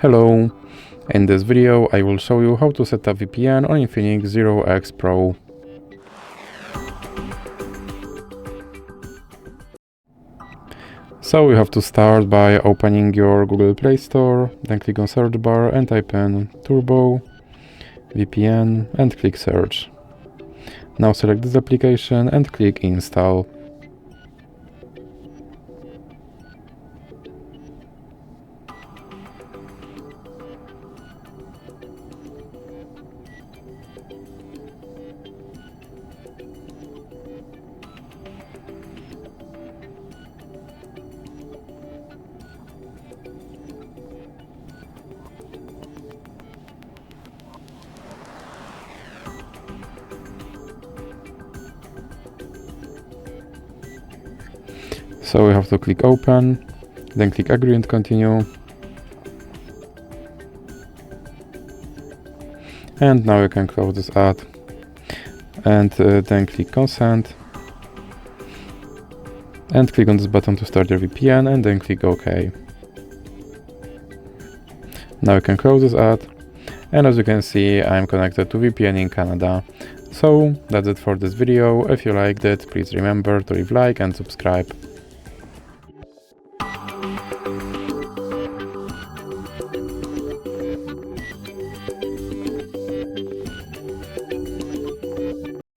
Hello! In this video I will show you how to set up VPN on INFINIX Zero X Pro. So you have to start by opening your Google Play Store, then click on search bar and type in Turbo VPN and click search. Now select this application and click install. So we have to click open, then click agree and continue. And now you can close this ad. And then click consent. And click on this button to start your VPN and then click OK. Now you can close this ad. And as you can see, I'm connected to VPN in Canada. So that's it for this video. If you liked it, please remember to leave a like and subscribe.